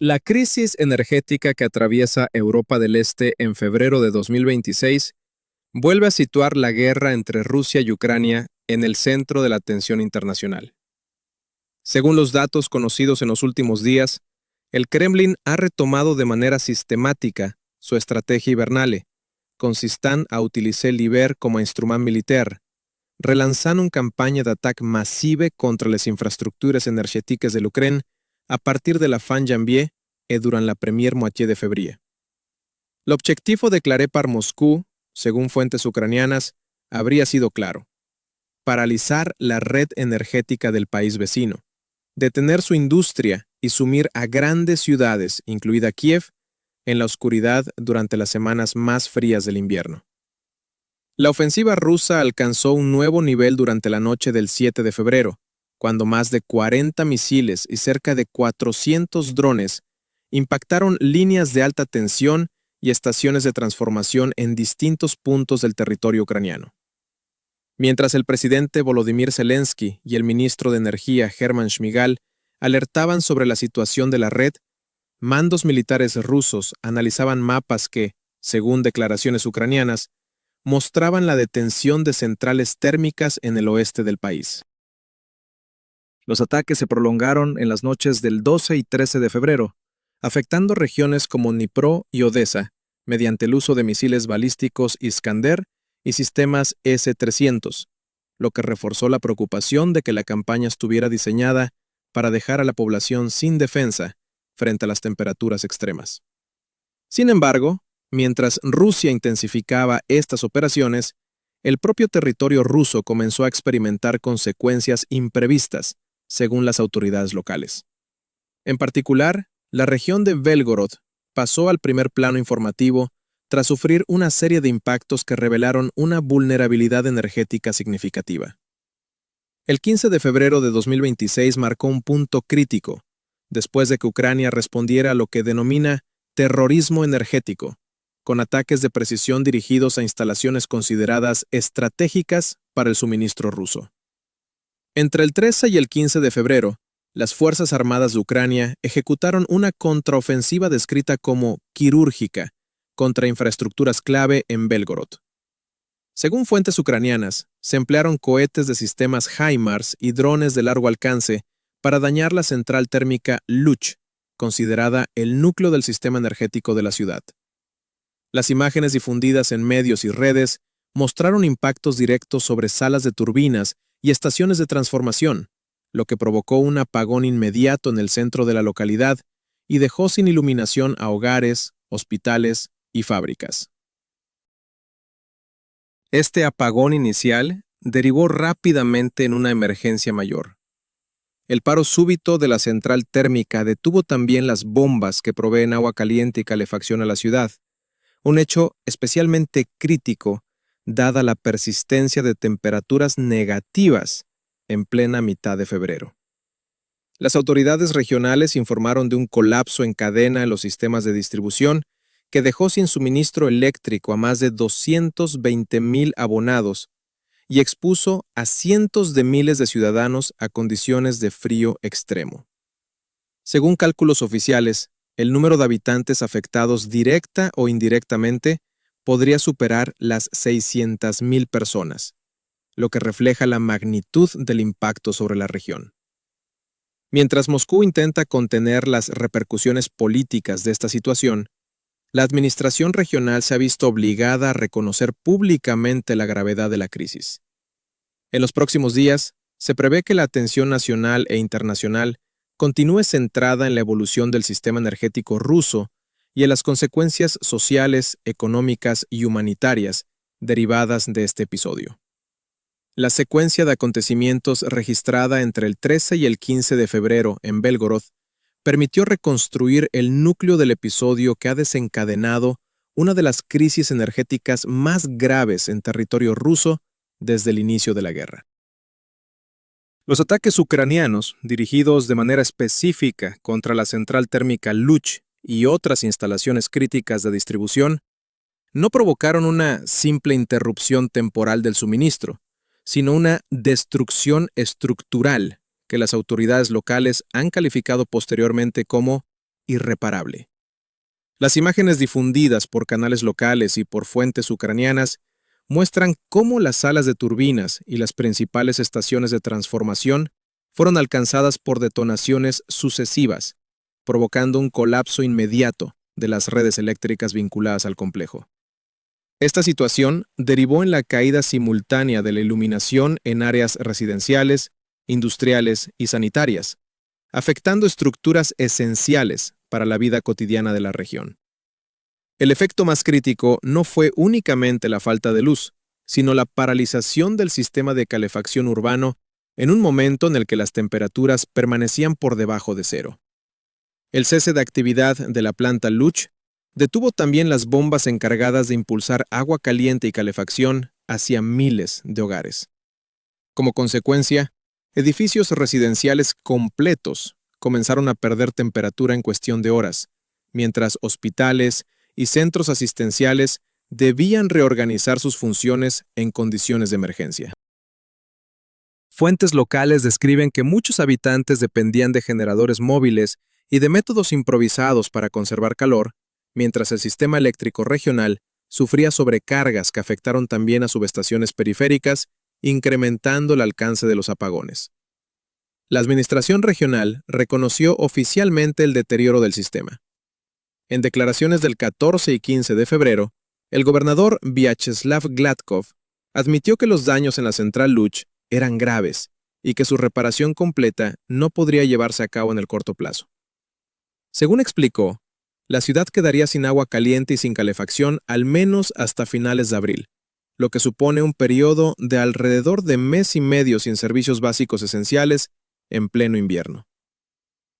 La crisis energética que atraviesa Europa del Este en febrero de 2026 vuelve a situar la guerra entre Rusia y Ucrania en el centro de la atención internacional. Según los datos conocidos en los últimos días, el Kremlin ha retomado de manera sistemática su estrategia hivernale, consistant a utiliser l'hiver com a instrument militar, relançant una campanya d'atac massive contra les infraestructures energètiques de l'Ukraine a partir de la fin janvier et durant la première moitié de février. L'objectivo declaré par Moscú, según fuentes ucranianas, habría sido claro: paralizar la red energética del país vecino, detener su industria y sumir a grandes ciudades, incluida Kiev, en la oscuridad durante las semanas más frías del invierno. La ofensiva rusa alcanzó un nuevo nivel durante la noche del 7 de febrero, cuando más de 40 misiles y cerca de 400 drones impactaron líneas de alta tensión y estaciones de transformación en distintos puntos del territorio ucraniano. Mientras el presidente Volodymyr Zelensky y el ministro de Energía German Shmyhal alertaban sobre la situación de la red, mandos militares rusos analizaban mapas que, según declaraciones ucranianas, mostraban la detención de centrales térmicas en el oeste del país. Los ataques se prolongaron en las noches del 12 y 13 de febrero, afectando regiones como Dnipro y Odessa, mediante el uso de misiles balísticos Iskander y sistemas S-300, lo que reforzó la preocupación de que la campaña estuviera diseñada para dejar a la población sin defensa frente a las temperaturas extremas. Sin embargo, mientras Rusia intensificaba estas operaciones, el propio territorio ruso comenzó a experimentar consecuencias imprevistas, según las autoridades locales. En particular, la región de Belgorod pasó al primer plano informativo tras sufrir una serie de impactos que revelaron una vulnerabilidad energética significativa. El 15 de febrero de 2026 marcó un punto crítico, después de que Ucrania respondiera a lo que denomina terrorismo energético, con ataques de precisión dirigidos a instalaciones consideradas estratégicas para el suministro ruso. Entre el 13 y el 15 de febrero, las Fuerzas Armadas de Ucrania ejecutaron una contraofensiva descrita como quirúrgica contra infraestructuras clave en Belgorod. Según fuentes ucranianas, se emplearon cohetes de sistemas HIMARS y drones de largo alcance para dañar la central térmica Luch, considerada el núcleo del sistema energético de la ciudad. Las imágenes difundidas en medios y redes mostraron impactos directos sobre salas de turbinas y estaciones de transformación, lo que provocó un apagón inmediato en el centro de la localidad y dejó sin iluminación a hogares, hospitales y fábricas. Este apagón inicial derivó rápidamente en una emergencia mayor. El paro súbito de la central térmica detuvo también las bombas que proveen agua caliente y calefacción a la ciudad, un hecho especialmente crítico dada la persistencia de temperaturas negativas en plena mitad de febrero. Las autoridades regionales informaron de un colapso en cadena en los sistemas de distribución que dejó sin suministro eléctrico a más de 220,000 abonados y expuso a cientos de miles de ciudadanos a condiciones de frío extremo. Según cálculos oficiales, el número de habitantes afectados directa o indirectamente podría superar las 600,000 personas, lo que refleja la magnitud del impacto sobre la región. Mientras Moscú intenta contener las repercusiones políticas de esta situación, la administración regional se ha visto obligada a reconocer públicamente la gravedad de la crisis. En los próximos días, se prevé que la atención nacional e internacional continúe centrada en la evolución del sistema energético ruso y en las consecuencias sociales, económicas y humanitarias derivadas de este episodio. La secuencia de acontecimientos registrada entre el 13 y el 15 de febrero en Belgorod permitió reconstruir el núcleo del episodio que ha desencadenado una de las crisis energéticas más graves en territorio ruso desde el inicio de la guerra. Los ataques ucranianos, dirigidos de manera específica contra la central térmica Luch y otras instalaciones críticas de distribución, no provocaron una simple interrupción temporal del suministro, sino una destrucción estructural que las autoridades locales han calificado posteriormente como irreparable. Las imágenes difundidas por canales locales y por fuentes ucranianas muestran cómo las salas de turbinas y las principales estaciones de transformación fueron alcanzadas por detonaciones sucesivas, provocando un colapso inmediato de las redes eléctricas vinculadas al complejo. Esta situación derivó en la caída simultánea de la iluminación en áreas residenciales, industriales y sanitarias, afectando estructuras esenciales para la vida cotidiana de la región. El efecto más crítico no fue únicamente la falta de luz, sino la paralización del sistema de calefacción urbano en un momento en el que las temperaturas permanecían por debajo de cero. El cese de actividad de la planta Luch detuvo también las bombas encargadas de impulsar agua caliente y calefacción hacia miles de hogares. Como consecuencia, edificios residenciales completos comenzaron a perder temperatura en cuestión de horas, mientras hospitales y centros asistenciales debían reorganizar sus funciones en condiciones de emergencia. Fuentes locales describen que muchos habitantes dependían de generadores móviles y de métodos improvisados para conservar calor, mientras el sistema eléctrico regional sufría sobrecargas que afectaron también a subestaciones periféricas, incrementando el alcance de los apagones. La administración regional reconoció oficialmente el deterioro del sistema. En declaraciones del 14 y 15 de febrero, el gobernador Vyacheslav Gladkov admitió que los daños en la central Luch eran graves y que su reparación completa no podría llevarse a cabo en el corto plazo. Según explicó, la ciudad quedaría sin agua caliente y sin calefacción al menos hasta finales de abril, lo que supone un periodo de alrededor de mes y medio sin servicios básicos esenciales en pleno invierno.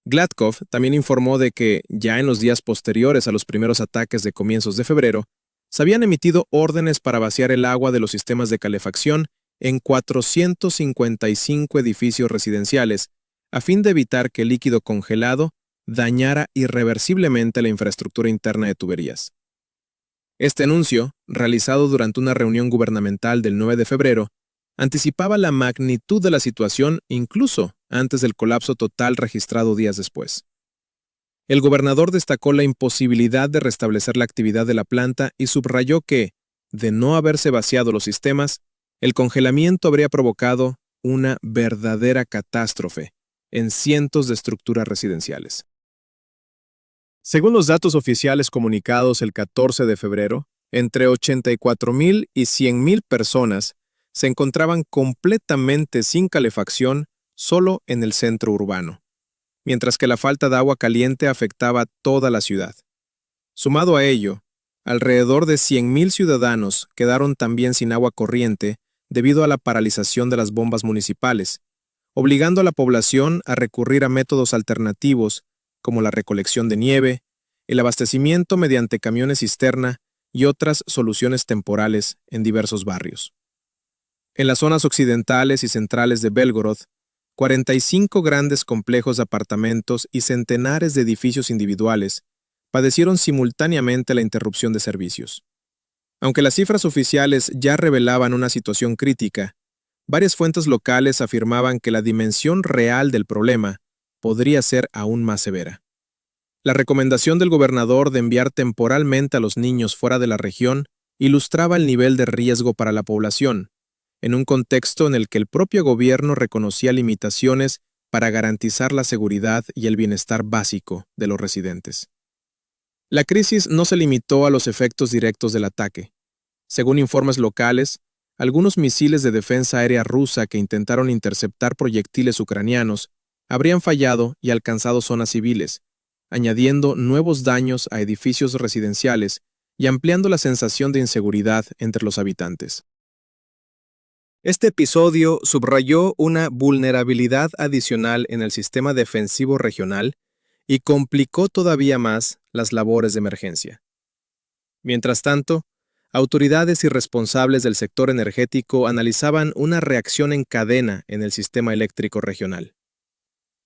Gladkov también informó de que, ya en los días posteriores a los primeros ataques de comienzos de febrero, se habían emitido órdenes para vaciar el agua de los sistemas de calefacción en 455 edificios residenciales, a fin de evitar que el líquido congelado dañara irreversiblemente la infraestructura interna de tuberías. Este anuncio, realizado durante una reunión gubernamental del 9 de febrero, anticipaba la magnitud de la situación incluso antes del colapso total registrado días después. El gobernador destacó la imposibilidad de restablecer la actividad de la planta y subrayó que, de no haberse vaciado los sistemas, el congelamiento habría provocado una verdadera catástrofe en cientos de estructuras residenciales. Según los datos oficiales comunicados el 14 de febrero, entre 84,000 y 100,000 personas se encontraban completamente sin calefacción solo en el centro urbano, mientras que la falta de agua caliente afectaba toda la ciudad. Sumado a ello, alrededor de 100,000 ciudadanos quedaron también sin agua corriente debido a la paralización de las bombas municipales, obligando a la población a recurrir a métodos alternativos como la recolección de nieve, el abastecimiento mediante camiones cisterna y otras soluciones temporales en diversos barrios. En las zonas occidentales y centrales de Belgorod, 45 grandes complejos de apartamentos y centenares de edificios individuales padecieron simultáneamente la interrupción de servicios. Aunque las cifras oficiales ya revelaban una situación crítica, varias fuentes locales afirmaban que la dimensión real del problema podría ser aún más severa. La recomendación del gobernador de enviar temporalmente a los niños fuera de la región ilustraba el nivel de riesgo para la población, en un contexto en el que el propio gobierno reconocía limitaciones para garantizar la seguridad y el bienestar básico de los residentes. La crisis no se limitó a los efectos directos del ataque. Según informes locales, algunos misiles de defensa aérea rusa que intentaron interceptar proyectiles ucranianos habrían fallado y alcanzado zonas civiles, añadiendo nuevos daños a edificios residenciales y ampliando la sensación de inseguridad entre los habitantes. Este episodio subrayó una vulnerabilidad adicional en el sistema defensivo regional y complicó todavía más las labores de emergencia. Mientras tanto, autoridades y responsables del sector energético analizaban una reacción en cadena en el sistema eléctrico regional.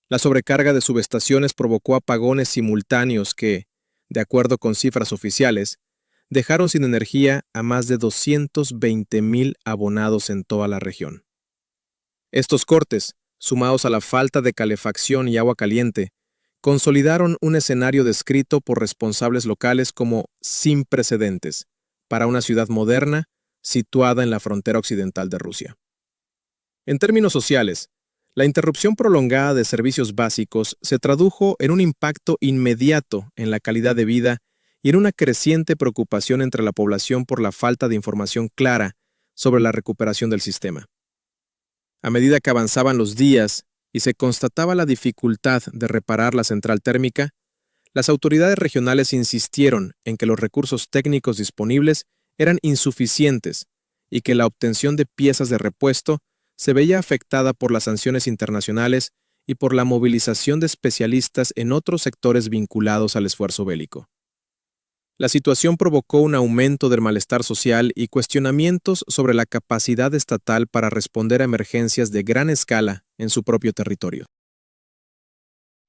La sobrecarga de subestaciones provocó apagones simultáneos que, de acuerdo con cifras oficiales, dejaron sin energía a más de 220,000 abonados en toda la región. Estos cortes, sumados a la falta de calefacción y agua caliente, consolidaron un escenario descrito por responsables locales como sin precedentes para una ciudad moderna situada en la frontera occidental de Rusia. En términos sociales, la interrupción prolongada de servicios básicos se tradujo en un impacto inmediato en la calidad de vida y en una creciente preocupación entre la población por la falta de información clara sobre la recuperación del sistema. A medida que avanzaban los días y se constataba la dificultad de reparar la central térmica, las autoridades regionales insistieron en que los recursos técnicos disponibles eran insuficientes y que la obtención de piezas de repuesto se veía afectada por las sanciones internacionales y por la movilización de especialistas en otros sectores vinculados al esfuerzo bélico. La situación provocó un aumento del malestar social y cuestionamientos sobre la capacidad estatal para responder a emergencias de gran escala en su propio territorio.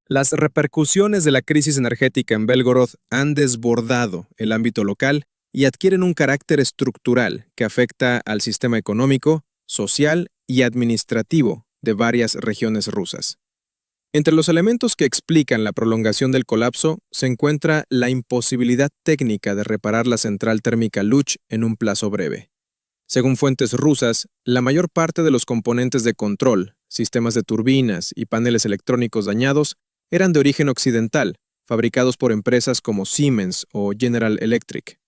Las repercusiones de la crisis energética en Belgorod han desbordado el ámbito local y adquieren un carácter estructural que afecta al sistema económico, social y administrativo de varias regiones rusas. Entre los elementos que explican la prolongación del colapso se encuentra la imposibilidad técnica de reparar la central térmica Luch en un plazo breve. Según fuentes rusas, la mayor parte de los componentes de control, sistemas de turbinas y paneles electrónicos dañados eran de origen occidental, fabricados por empresas como Siemens o General Electric.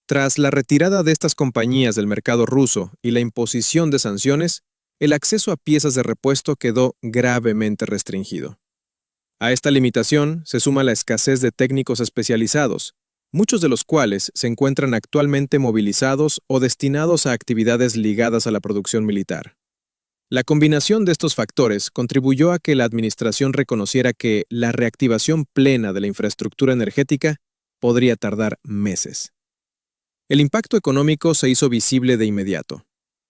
Tras la retirada de estas compañías del mercado ruso y la imposición de sanciones, el acceso a piezas de repuesto quedó gravemente restringido. A esta limitación se suma la escasez de técnicos especializados, muchos de los cuales se encuentran actualmente movilizados o destinados a actividades ligadas a la producción militar. La combinación de estos factores contribuyó a que la administración reconociera que la reactivación plena de la infraestructura energética podría tardar meses. El impacto económico se hizo visible de inmediato.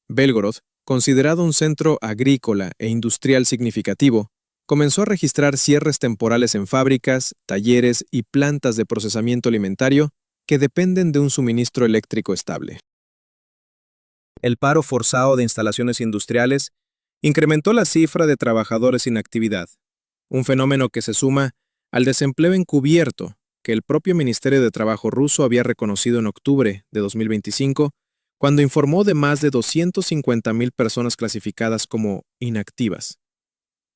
Belgorod, considerado un centro agrícola e industrial significativo, comenzó a registrar cierres temporales en fábricas, talleres y plantas de procesamiento alimentario que dependen de un suministro eléctrico estable. El paro forzado de instalaciones industriales incrementó la cifra de trabajadores sin actividad, un fenómeno que se suma al desempleo encubierto que el propio Ministerio de Trabajo ruso había reconocido en octubre de 2025, cuando informó de más de 250,000 personas clasificadas como inactivas.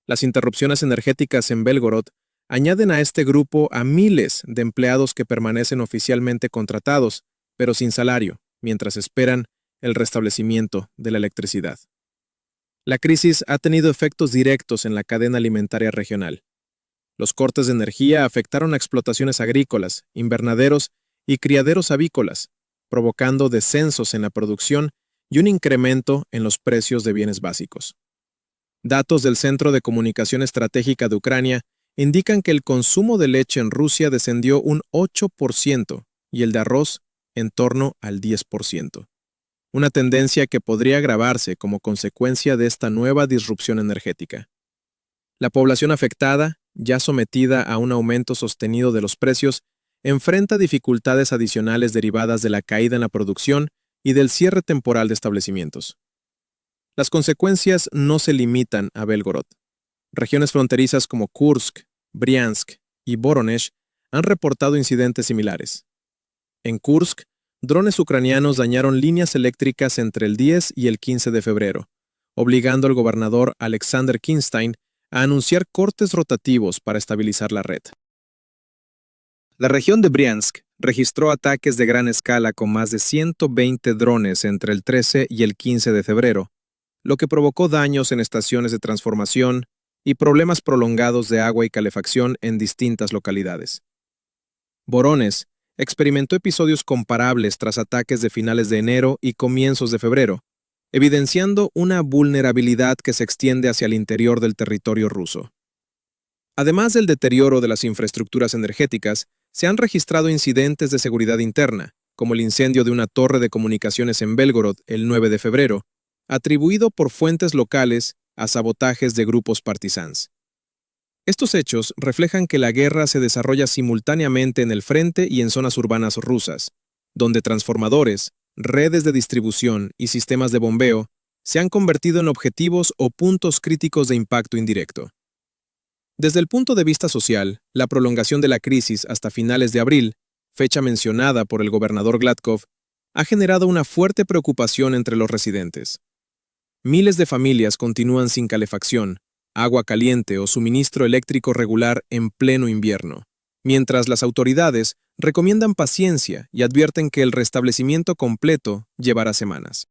Las interrupciones energéticas en Belgorod añaden a este grupo a miles de empleados que permanecen oficialmente contratados, pero sin salario, mientras esperan el restablecimiento de la electricidad. La crisis ha tenido efectos directos en la cadena alimentaria regional. Los cortes de energía afectaron a explotaciones agrícolas, invernaderos y criaderos avícolas, provocando descensos en la producción y un incremento en los precios de bienes básicos. Datos del Centro de Comunicación Estratégica de Ucrania indican que el consumo de leche en Rusia descendió un 8% y el de arroz en torno al 10%. Una tendencia que podría agravarse como consecuencia de esta nueva disrupción energética. La población afectada, ya sometida a un aumento sostenido de los precios, enfrenta dificultades adicionales derivadas de la caída en la producción y del cierre temporal de establecimientos. Las consecuencias no se limitan a Belgorod. Regiones fronterizas como Kursk, Briansk y Voronezh han reportado incidentes similares. En Kursk, drones ucranianos dañaron líneas eléctricas entre el 10 y el 15 de febrero, obligando al gobernador Alexander Kinstein a anunciar cortes rotativos para estabilizar la red. La región de Briansk registró ataques de gran escala con más de 120 drones entre el 13 y el 15 de febrero, lo que provocó daños en estaciones de transformación y problemas prolongados de agua y calefacción en distintas localidades. Voronezh experimentó episodios comparables tras ataques de finales de enero y comienzos de febrero, evidenciando una vulnerabilidad que se extiende hacia el interior del territorio ruso. Además del deterioro de las infraestructuras energéticas, se han registrado incidentes de seguridad interna, como el incendio de una torre de comunicaciones en Belgorod el 9 de febrero, atribuido por fuentes locales a sabotajes de grupos partisans. Estos hechos reflejan que la guerra se desarrolla simultáneamente en el frente y en zonas urbanas rusas, donde transformadores, redes de distribución y sistemas de bombeo se han convertido en objetivos o puntos críticos de impacto indirecto. Desde el punto de vista social, la prolongación de la crisis hasta finales de abril, fecha mencionada por el gobernador Gladkov, ha generado una fuerte preocupación entre los residentes. Miles de familias continúan sin calefacción, agua caliente o suministro eléctrico regular en pleno invierno, mientras las autoridades recomiendan paciencia y advierten que el restablecimiento completo llevará semanas.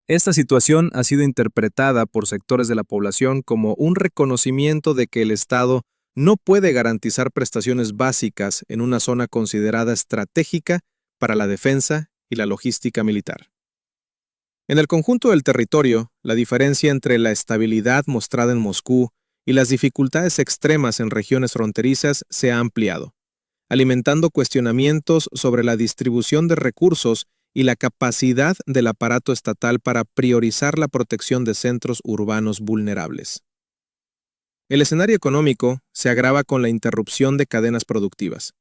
Esta situación ha sido interpretada por sectores de la población como un reconocimiento de que el Estado no puede garantizar prestaciones básicas en una zona considerada estratégica para la defensa y la logística militar. En el conjunto del territorio, la diferencia entre la estabilidad mostrada en Moscú y las dificultades extremas en regiones fronterizas se ha ampliado, alimentando cuestionamientos sobre la distribución de recursos y la capacidad del aparato estatal para priorizar la protección de centros urbanos vulnerables. El escenario económico se agrava con la interrupción de cadenas productivas,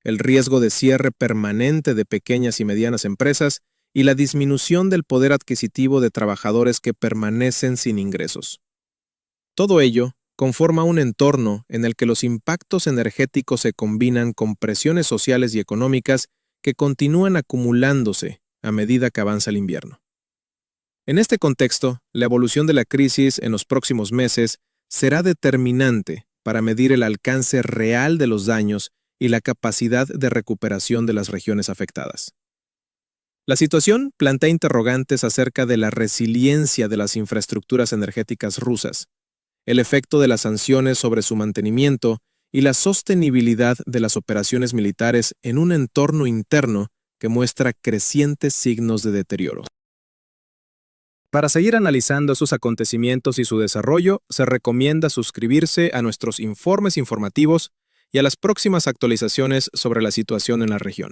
el riesgo de cierre permanente de pequeñas y medianas empresas y la disminución del poder adquisitivo de trabajadores que permanecen sin ingresos. Todo ello conforma un entorno en el que los impactos energéticos se combinan con presiones sociales y económicas que continúan acumulándose a medida que avanza el invierno. En este contexto, la evolución de la crisis en los próximos meses será determinante para medir el alcance real de los daños y la capacidad de recuperación de las regiones afectadas. La situación plantea interrogantes acerca de la resiliencia de las infraestructuras energéticas rusas, el efecto de las sanciones sobre su mantenimiento y la sostenibilidad de las operaciones militares en un entorno interno que muestra crecientes signos de deterioro. Para seguir analizando esos acontecimientos y su desarrollo, se recomienda suscribirse a nuestros informes informativos y a las próximas actualizaciones sobre la situación en la región.